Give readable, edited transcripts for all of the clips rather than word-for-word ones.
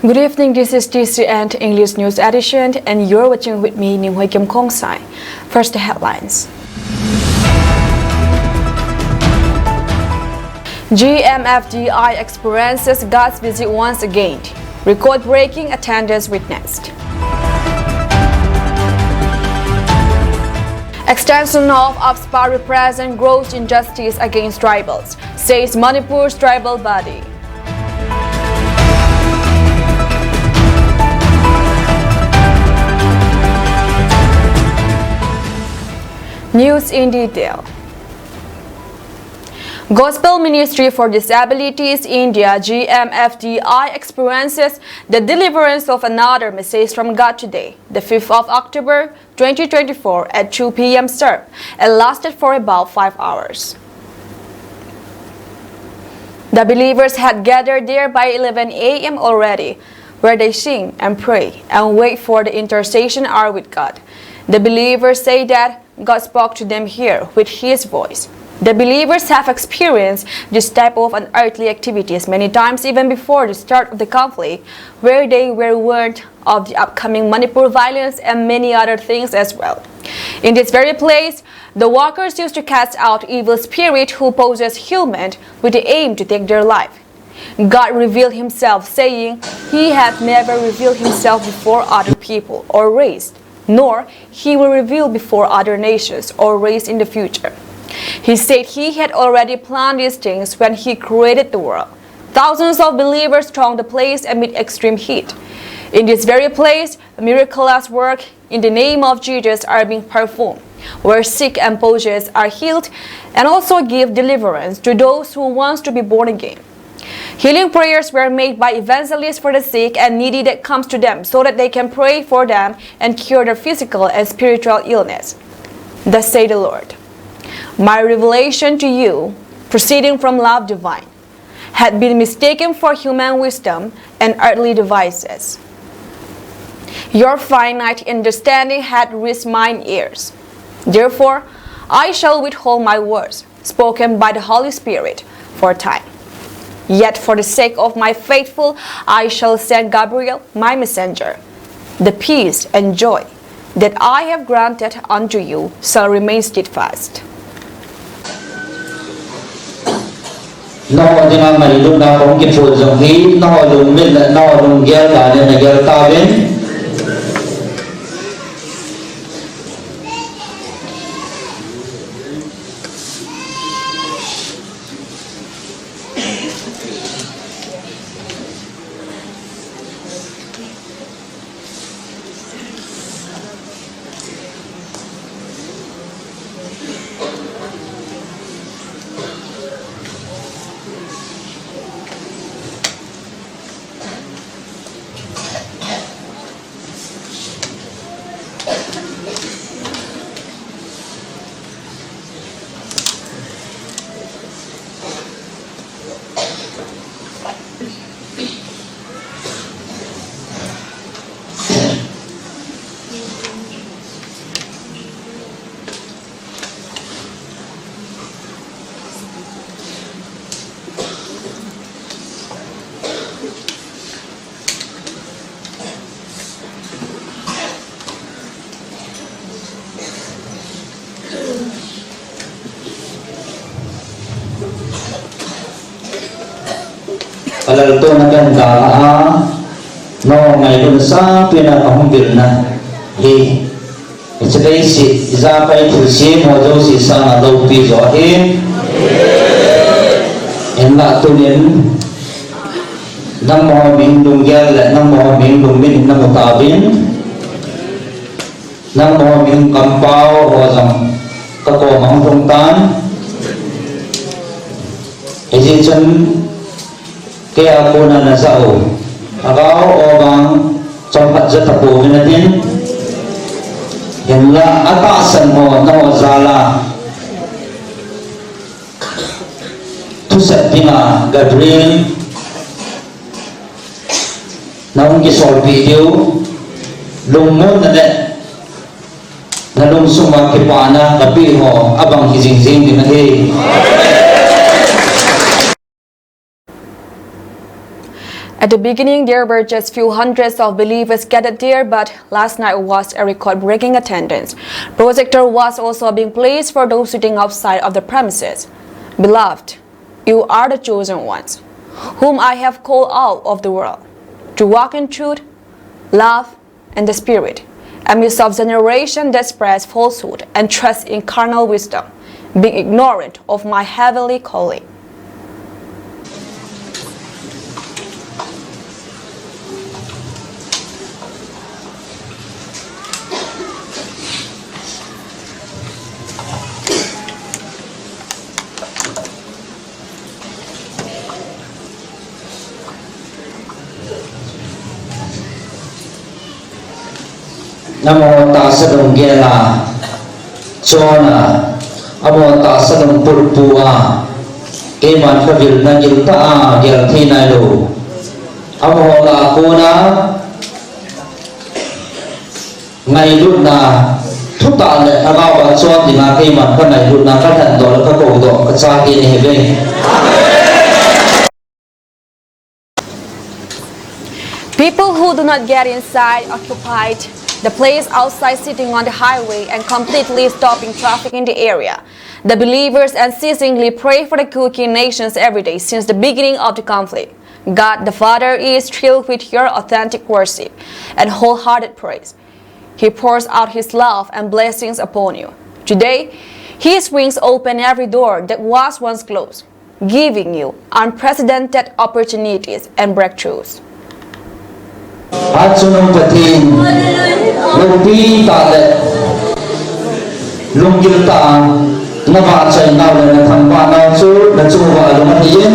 Good evening, this is TCN English News Edition and you're watching with me, Nim Hoi Kim Kong Sai. First, the headlines. GMFDI experiences God's visit once again. Record-breaking attendance witnessed. Extension of AFSPA represents gross injustice against tribals, says Manipur's tribal body. News in detail. Gospel Ministry for Disabilities India GMFDI experiences the deliverance of another message from God today, the 5th of October 2024 at 2 p.m. serve and lasted for about 5 hours. The believers had gathered there by 11 a.m. already, where they sing and pray and wait for the intercession hour with God. The believers say that God spoke to them here with His voice. The believers have experienced this type of unearthly activities many times even before the start of the conflict, where they were warned of the upcoming Manipur violence and many other things as well. In this very place, the walkers used to cast out evil spirits who possess humans with the aim to take their life. God revealed Himself, saying He had never revealed Himself before other people or race, nor He will reveal before other nations or race in the future. He said He had already planned these things when He created the world. Thousands of believers thronged the place amid extreme heat. In this very place, miraculous work in the name of Jesus are being performed, where sick and possessed are healed, and also give deliverance to those who want to be born again. Healing prayers were made by evangelists for the sick and needy that comes to them so that they can pray for them and cure their physical and spiritual illness. Thus say the Lord, my revelation to you, proceeding from love divine, had been mistaken for human wisdom and earthly devices. Your finite understanding had reached mine ears. Therefore, I shall withhold my words, spoken by the Holy Spirit, for a time. Yet for the sake of my faithful, I shall send Gabriel, my messenger. The peace and joy that I have granted unto you shall remain steadfast. No dina marilung na kong kipul jong hi no lung min no lung gel da ne gel ta ben alal to na kan da no ngai dun sa pina kahum bil na hi chadai si za pai thu si mo jo si sa na do pi zo hi en la tu nin nam mo min dung gel la nam mo min dung min nam ta bin nam mo min kam pao ho jam ka ko mang thong tan eji chen kaya po na nasao agaw o bang champat sa tapo minatin yan la atasan mo na wazala tusat tinga Gabriel na ungi sol video lungmo na na lungsong makipana kapi ho abang hizing-zing din na At the beginning, there were just few hundreds of believers gathered there, but last night was a record-breaking attendance. Projector was also being placed for those sitting outside of the premises. Beloved, you are the chosen ones, whom I have called out of the world, to walk in truth, love, and the Spirit, amidst of generation that spreads falsehood and trust in carnal wisdom, being ignorant of my heavenly calling. Namo tassa dum gela chona amo tassa dum purpua keman khabil na gilta gel thina lo amo la kuna ngai lut na thuta le agawa chon dinga keman ka ngai lut na ka than do ka ko do ka cha ki ni hebe. People who do not get inside occupied the place outside, sitting on the highway and completely stopping traffic in the area. The believers unceasingly pray for the Kuki nations every day since the beginning of the conflict. God the Father is thrilled with your authentic worship and wholehearted praise. He pours out His love and blessings upon you. Today, His wings open every door that was once closed, giving you unprecedented opportunities and breakthroughs. At sunong pating lumpi talet lunggil taang nabacay na wala na tampanaw sur na sumuwa lumatiyin.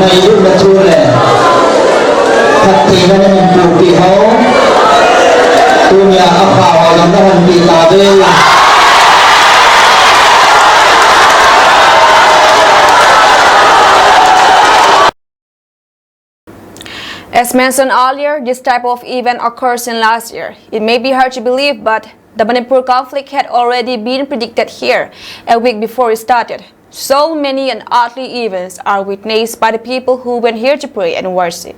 Ngày lúc là chua lệ thật thì nó nên cụ kỳ hấu tôi nhà áp vào dòng nó hình bị tà về. As mentioned earlier, this type of event occurs in last year. It may be hard to believe, but the Manipur conflict had already been predicted here a week before it started. So many unearthly events are witnessed by the people who went here to pray and worship.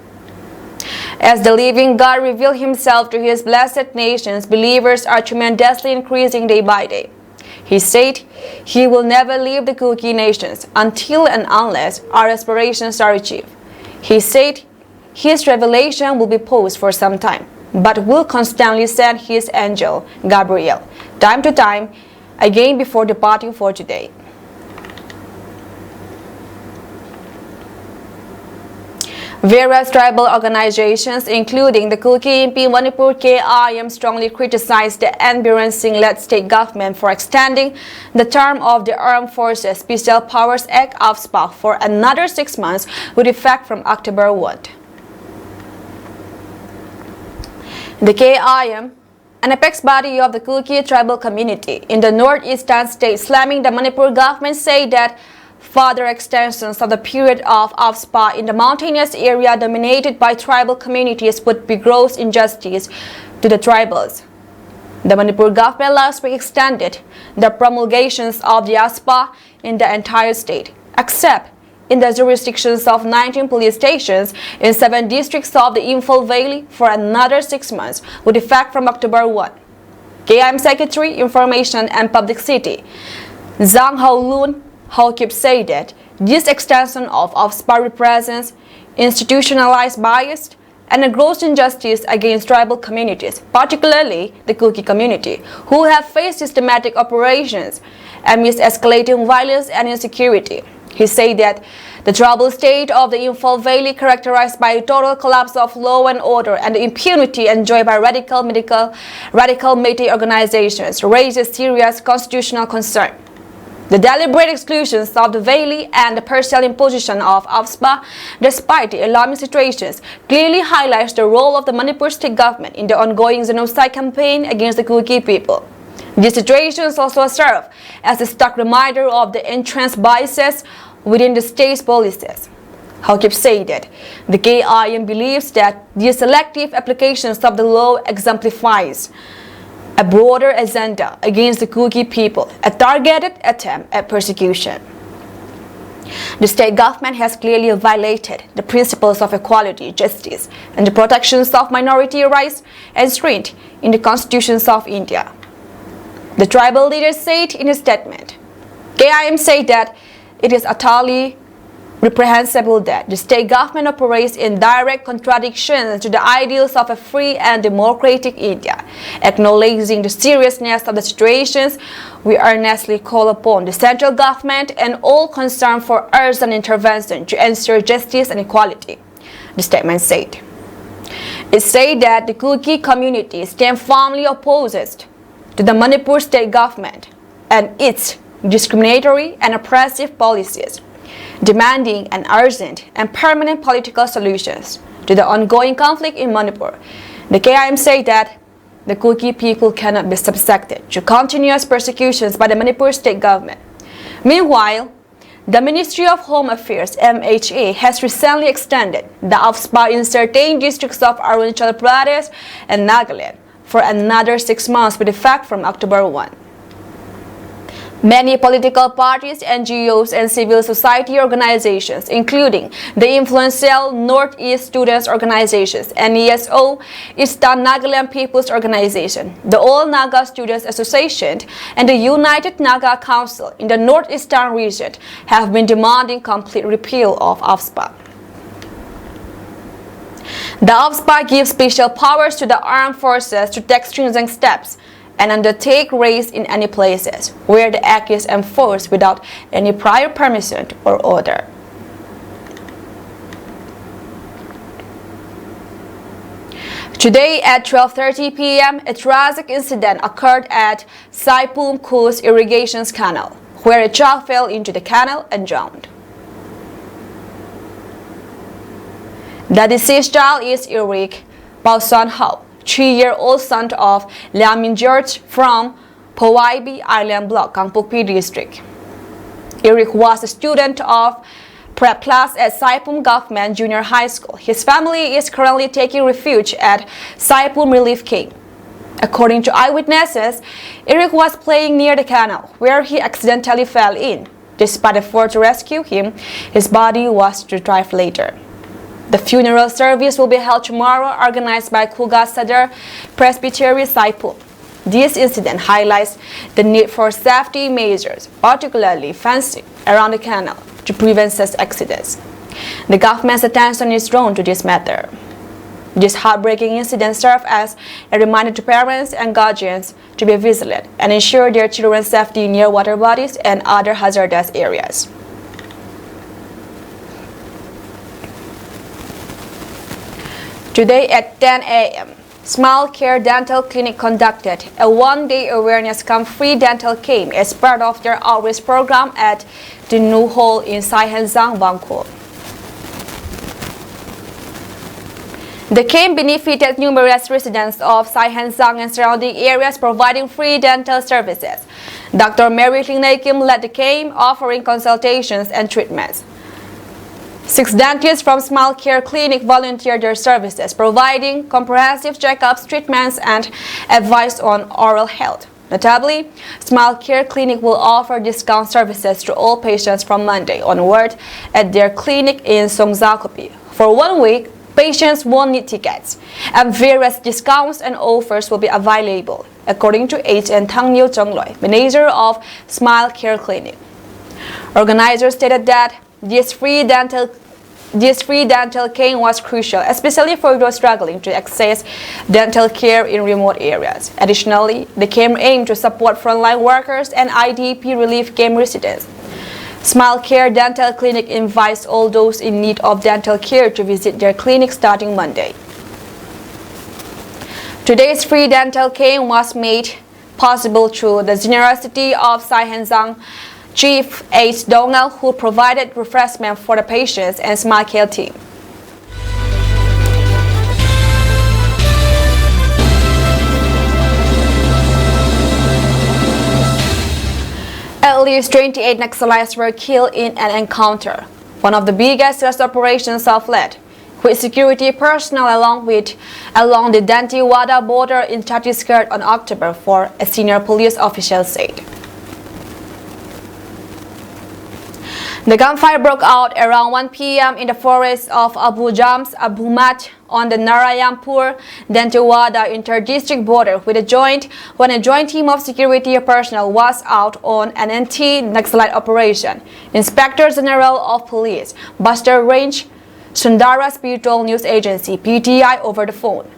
As the living God revealed Himself to His blessed nations, believers are tremendously increasing day by day. He said He will never leave the Kuki nations until and unless our aspirations are achieved. He said His revelation will be paused for some time, but will constantly send His angel, Gabriel, time to time, again before departing for today. Various tribal organizations, including the Kuki MP Manipur KIM, strongly criticized the NB Ren Singh-led state government for extending the term of the Armed Forces Special Powers Act (AFSPA) for another 6 months with effect from October 1. The KIM, an apex body of the Kuki tribal community in the northeastern state slamming the Manipur government, say that further extensions of the period of AFSPA in the mountainous area dominated by tribal communities would be gross injustice to the tribals. The Manipur government last week extended the promulgations of the AFSPA in the entire state, except in the jurisdictions of 19 police stations in 7 districts of the Imphal Valley for another 6 months, with effect from October 1. KIM Secretary, Information and Publicity, Zhang Haolun said that this extension of AFSPA represents institutionalized bias and a gross injustice against tribal communities, particularly the Kuki community, who have faced systematic operations amidst escalating violence and insecurity. He said that the troubled state of the Imphal Valley, characterized by a total collapse of law and order and the impunity enjoyed by radical Meitei organizations, raises serious constitutional concern. The deliberate exclusions of the valley and the partial imposition of AFSPA, despite the alarming situations, clearly highlights the role of the Manipur state government in the ongoing genocide campaign against the Kuki people. These situations also serve as a stark reminder of the entrenched biases within the state's policies. Haokip said that the KIM believes that the selective applications of the law exemplifies a broader agenda against the Kuki people, a targeted attempt at persecution. The state government has clearly violated the principles of equality, justice, and the protections of minority rights enshrined in the constitutions of India. The tribal leader said in a statement, KIM said that it is utterly reprehensible that the state government operates in direct contradiction to the ideals of a free and democratic India. Acknowledging the seriousness of the situations, we earnestly call upon the central government and all concerned for urgent intervention to ensure justice and equality, the statement said. It said that the Kuki community stands firmly opposed to the Manipur state government and its discriminatory and oppressive policies, demanding an urgent and permanent political solutions to the ongoing conflict in Manipur. The KIM said that the Kuki people cannot be subjected to continuous persecutions by the Manipur state government. Meanwhile, the Ministry of Home Affairs (MHA) has recently extended the AFSPA in certain districts of Arunachal Pradesh and Nagaland for another 6 months with effect from October 1. Many political parties, NGOs, and civil society organizations, including the influential Northeast Students Organizations, NESO, Eastern Nagaland People's Organization, the All Naga Students Association, and the United Naga Council in the Northeastern region have been demanding complete repeal of AFSPA. The AFSPA gives special powers to the armed forces to take stringent steps and undertake raids in any places where the act is enforced without any prior permission or order. Today at 12:30 p.m., a tragic incident occurred at Saipum Khus Irrigation Canal, where a child fell into the canal and drowned. The deceased child is Eric Pausan Hao, 3-year-old son of Liamin George from Powaibi Island Block, Kangpokpi District. Eric was a student of prep class at Saipum Government Junior High School. His family is currently taking refuge at Saipum Relief Camp. According to eyewitnesses, Eric was playing near the canal, where he accidentally fell in. Despite effort to rescue him, his body was retrieved later. The funeral service will be held tomorrow, organized by Kuga Sadar Presbytery Saipum. This incident highlights the need for safety measures, particularly fencing around the canal, to prevent such accidents. The government's attention is drawn to this matter. This heartbreaking incident serves as a reminder to parents and guardians to be vigilant and ensure their children's safety near water bodies and other hazardous areas. Today at 10 a.m., Smile Care Dental Clinic conducted a one-day awareness camp free dental camp as part of their outreach program at the New Hall in Sai Henzang, Bangkok. The camp benefited numerous residents of Sai Henzang and surrounding areas, providing free dental services. Dr. Mary Kling Kim led the camp, offering consultations and treatments. 6 dentists from Smile Care Clinic volunteered their services, providing comprehensive checkups, treatments, and advice on oral health. Notably, Smile Care Clinic will offer discount services to all patients from Monday onward at their clinic in Songzakopi. For 1 week, patients won't need tickets, and various discounts and offers will be available. according to HN Thangneil Chongloi, manager of Smile Care Clinic. Organizers stated that this free dental care was crucial, especially for those struggling to access dental care in remote areas. Additionally, the camp aimed to support frontline workers and IDP relief camp residents. Smile Care Dental Clinic invites all those in need of dental care to visit their clinic starting Monday. Today's free dental care was made possible through the generosity of Sai Henzang Chief Ace Dongal, who provided refreshment for the patients and Smile Care team. At least 28 Naxalites were killed in an encounter, one of the biggest terrorist operations of late, with security personnel along the Dantewada border in Chhattisgarh on October 4, a senior police official said. The gunfire broke out around 1 p.m. in the forest of Abu Jams Abumat on the Narayanpur Dantewada inter-district border when a joint team of security personnel was out on an anti-Naxalite operation. Inspector General of Police Buster Range Sundara Spiritual News Agency PTI over the phone.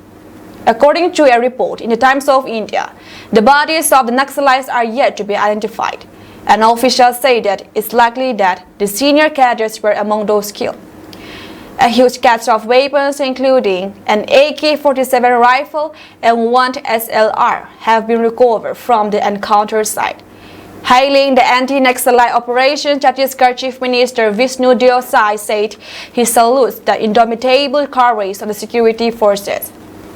According to a report in the Times of India, the bodies of the Naxalites are yet to be identified. An official said that it's likely that the senior cadres were among those killed. A huge cache of weapons, including an AK-47 rifle and one SLR, have been recovered from the encounter site. Hailing the anti-Naxalite operation, Chhattisgarh Chief Minister Vishnu Deosai said he salutes the indomitable courage of the security forces.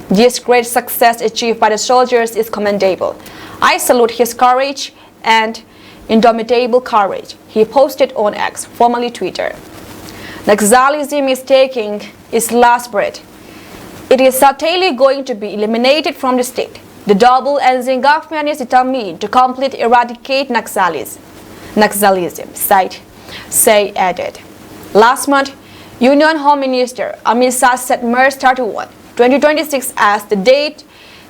This great success achieved by the soldiers is commendable. I salute his courage and indomitable courage, he posted on X, formerly Twitter. Naxalism is taking its last breath. It is certainly going to be eliminated from the state. The double-engine government is determined to completely eradicate Naxalism, Say added. Last month, Union Home Minister Amit Shah set March 31, 2026 as the date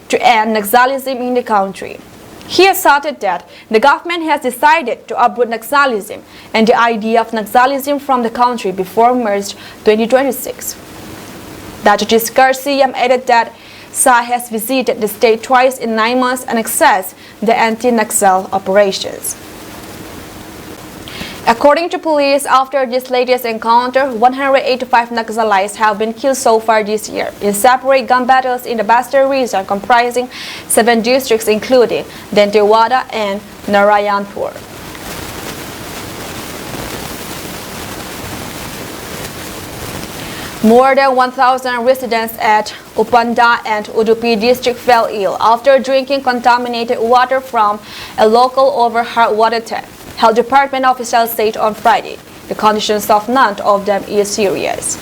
to end Naxalism in the country. He asserted that the government has decided to uproot Naxalism and the idea of Naxalism from the country before March 2026. The Chhattisgarh CM added that Shah has visited the state twice in 9 months and assessed the anti-Naxal operations. According to police, after this latest encounter, 185 Naxalites have been killed so far this year in separate gun battles in the Bastar region comprising 7 districts including Dantewada and Narayanpur. More than 1,000 residents at Upanda and Udupi district fell ill after drinking contaminated water from a local overhead water tank, health department officials said on Friday. The conditions of none of them is serious.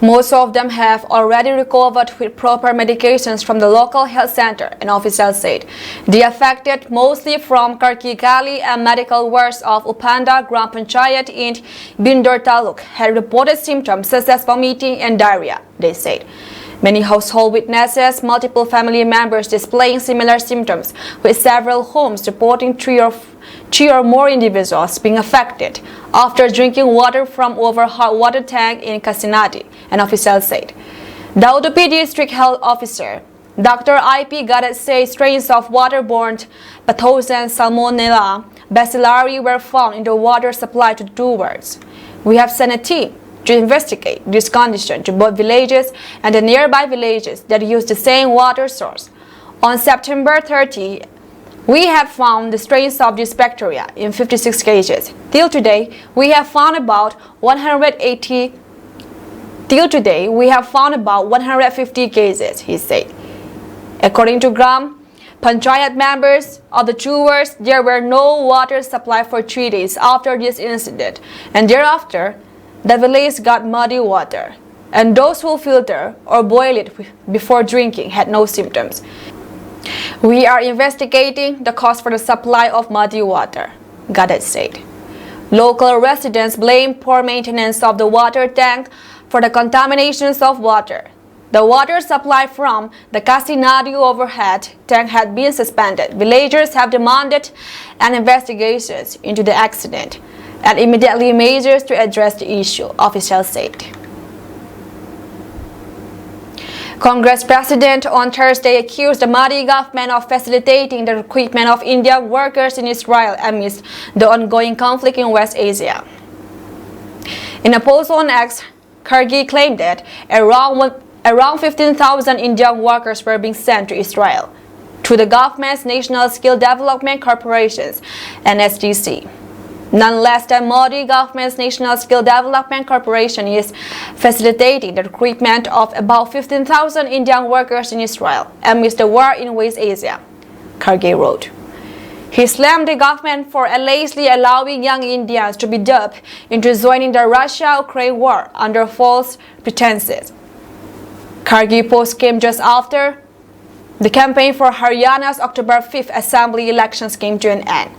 Most of them have already recovered with proper medications from the local health center, an official said. The affected, mostly from Karkigali and medical wards of Upanda Gram Panchayat in Bindor Taluk, had reported symptoms such as vomiting and diarrhea, they said. Many household witnesses, multiple family members displaying similar symptoms, with several homes reporting three or more individuals being affected after drinking water from overhead water tank in Kasinadi, an official said. The Udupi District Health Officer, Dr. I.P. Gadat, says strains of waterborne pathogen Salmonella bacillari were found in the water supply to 2 wards. We have sent a team to investigate this condition to both villages and the nearby villages that use the same water source. On September 30, we have found the strains of this bacteria in 56 cases. Till today, we have found about 150 cases, he said. According to Gram Panchayat members of the 2 wards, there were no water supply for 3 days after this incident, and thereafter, the village got muddy water, and those who filter or boil it before drinking had no symptoms. We are investigating the cause for the supply of muddy water, Gadat said. Local residents blame poor maintenance of the water tank for the contaminations of water. The water supply from the Kasinadu overhead tank had been suspended. Villagers have demanded an investigation into the accident and immediately measures to address the issue, officials said. Congress President on Thursday accused the Modi government of facilitating the recruitment of Indian workers in Israel amidst the ongoing conflict in West Asia. In a post on X, Kargi claimed that around 15,000 Indian workers were being sent to Israel through the government's National Skill Development Corporations, NSDC. None less than Modi government's National Skill Development Corporation is facilitating the recruitment of about 15,000 Indian workers in Israel amidst the war in West Asia, Kargi wrote. He slammed the government for allegedly allowing young Indians to be duped into joining the Russia-Ukraine war under false pretenses. Kargi post came just after the campaign for Haryana's October 5th assembly elections came to an end.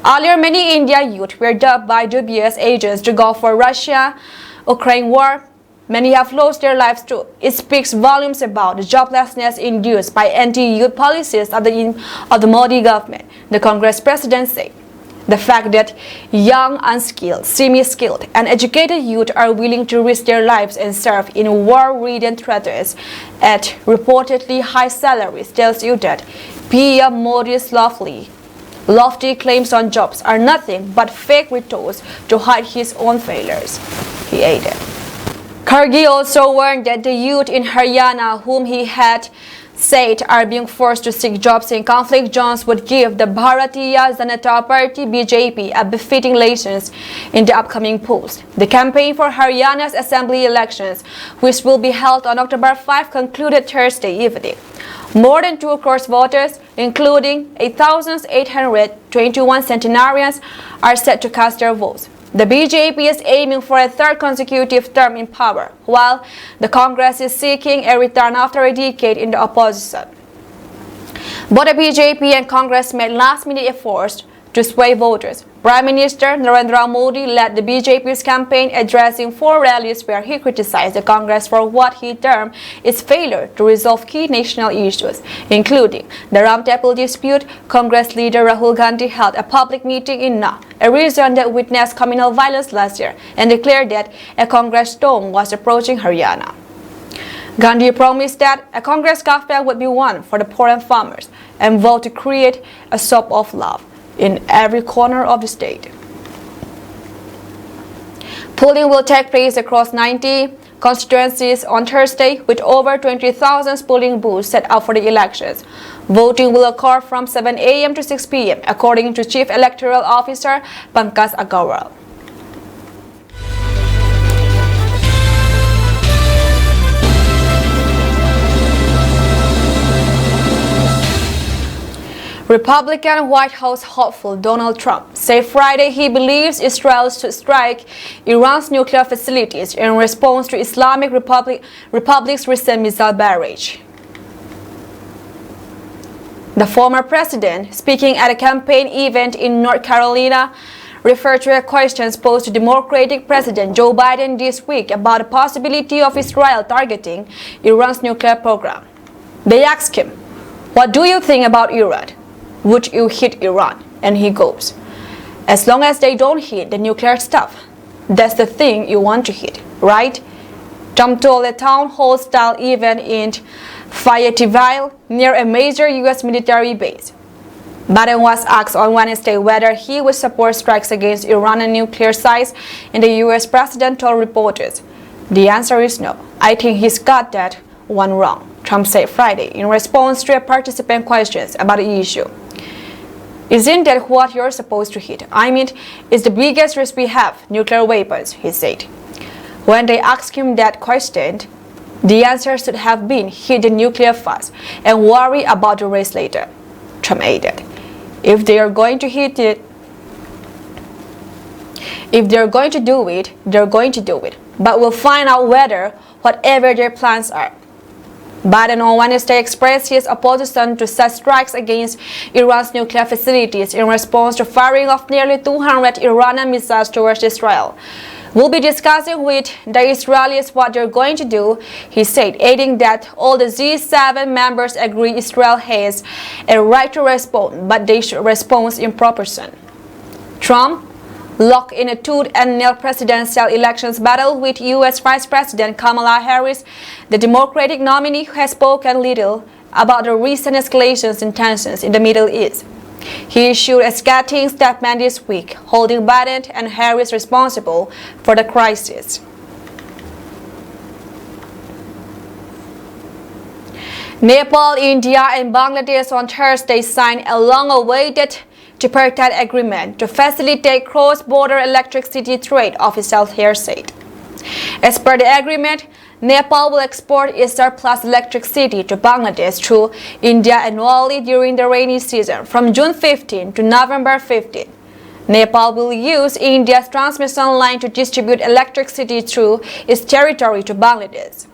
Earlier, many Indian youth were dubbed by dubious agents to go for Russia-Ukraine war. Many have lost their lives too. It speaks volumes about the joblessness induced by anti-youth policies of the Modi government, the Congress president said. The fact that young, unskilled, semi-skilled, and educated youth are willing to risk their lives and serve in war-ridden theaters at reportedly high salaries tells you that PM Modi's lofty claims on jobs are nothing but fake rhetoric to hide his own failures, he added. Kargi also warned that the youth in Haryana, whom he had said are being forced to seek jobs in conflict zones, would give the Bharatiya Janata Party BJP a befitting license in the upcoming polls. The campaign for Haryana's assembly elections, which will be held on October 5, concluded Thursday evening. More than 2 crore voters, including 8,821 centenarians, are set to cast their votes. The BJP is aiming for a third consecutive term in power, while the Congress is seeking a return after a decade in the opposition. Both the BJP and Congress made last-minute efforts to sway voters. Prime Minister Narendra Modi led the BJP's campaign, addressing 4 rallies where he criticized the Congress for what he termed its failure to resolve key national issues, including the Ram Temple dispute. Congress leader Rahul Gandhi held a public meeting in Nah, a region that witnessed communal violence last year, and declared that a Congress storm was approaching Haryana. Gandhi promised that a Congress government would be one for the poor and farmers, and vowed to create a soap of love in every corner of the state. Polling will take place across 90 constituencies on Thursday, with over 20,000 polling booths set up for the elections. Voting will occur from 7 a.m. to 6 p.m., according to Chief Electoral Officer Pankaj Agarwal. Republican White House hopeful Donald Trump said Friday he believes Israel should strike Iran's nuclear facilities in response to Islamic Republic's recent missile barrage. The former president, speaking at a campaign event in North Carolina, referred to a question posed to Democratic President Joe Biden this week about the possibility of Israel targeting Iran's nuclear program. They asked him, "What do you think about Iran? Would you hit Iran?" And he goes, "As long as they don't hit the nuclear stuff, that's the thing you want to hit, right?" Trump told a town hall style event in Fayetteville, near a major U.S. military base. Biden was asked on Wednesday whether he would support strikes against Iranian nuclear sites, and the U.S. president told reporters, "The answer is no. I think he's got that one wrong," Trump said Friday in response to a participant questions about the issue. "Isn't that what you're supposed to hit? I mean, it's the biggest risk we have, nuclear weapons," he said. When they asked him that question, the answer should have been hit the nuclear first and worry about the rest later, Trump added. If they are going to hit it, if they're going to do it, they're going to do it. But we'll find out whether whatever their plans are. Biden on Wednesday expressed his opposition to such strikes against Iran's nuclear facilities in response to firing of nearly 200 Iranian missiles towards Israel, will be discussing with the Israelis what they're going to do, he said, adding that all the G7 members agree Israel has a right to respond, but they should respond in proportion. Trump, locked in a tooth-and-nail presidential elections battle with U.S. Vice President Kamala Harris, the Democratic nominee has spoken little about the recent escalations in tensions in the Middle East. He issued a scathing statement this week, holding Biden and Harris responsible for the crisis. Nepal, India, and Bangladesh on Thursday signed a long-awaited tripartite agreement to facilitate cross-border electricity trade, officials here said. As per the agreement, Nepal will export its surplus electricity to Bangladesh through India annually during the rainy season from June 15 to November 15. Nepal will use India's transmission line to distribute electricity through its territory to Bangladesh.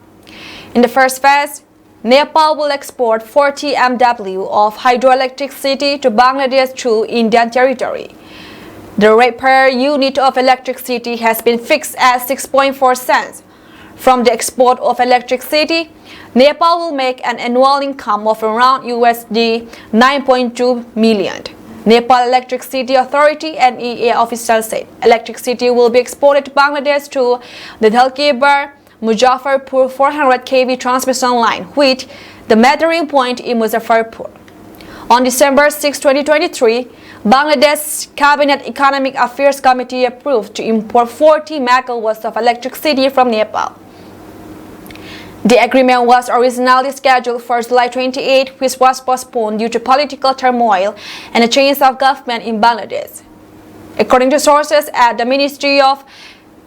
In the first phase, Nepal will export 40 MW of hydroelectricity to Bangladesh through Indian territory. The rate per unit of electricity has been fixed at 6.4 cents. From the export of electricity, Nepal will make an annual income of around USD 9.2 million. Nepal Electricity Authority NEA officials said electricity will be exported to Bangladesh through the Dalkebar Muzaffarpur 400 kV transmission line, with the metering point in Muzaffarpur. On December 6, 2023, Bangladesh Cabinet Economic Affairs Committee approved to import 40 megawatts of electricity from Nepal. The agreement was originally scheduled for July 28, which was postponed due to political turmoil and a change of government in Bangladesh. According to sources at the Ministry of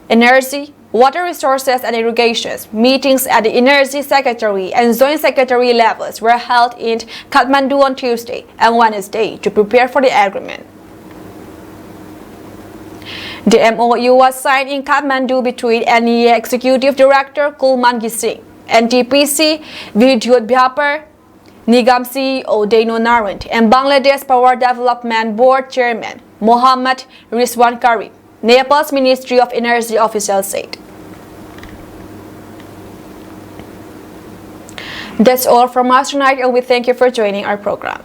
Energy, Water Resources and Irrigation, meetings at the Energy Secretary and Joint Secretary levels were held in Kathmandu on Tuesday and Wednesday to prepare for the agreement. The MOU was signed in Kathmandu between NEA Executive Director Kulman Gising, NTPC Vidyut Bhapar Nigam CEO Deno Narend, and Bangladesh Power Development Board Chairman Mohammad Rizwan Karim, Nepal's Ministry of Energy officials said. That's all from us tonight, and we thank you for joining our program.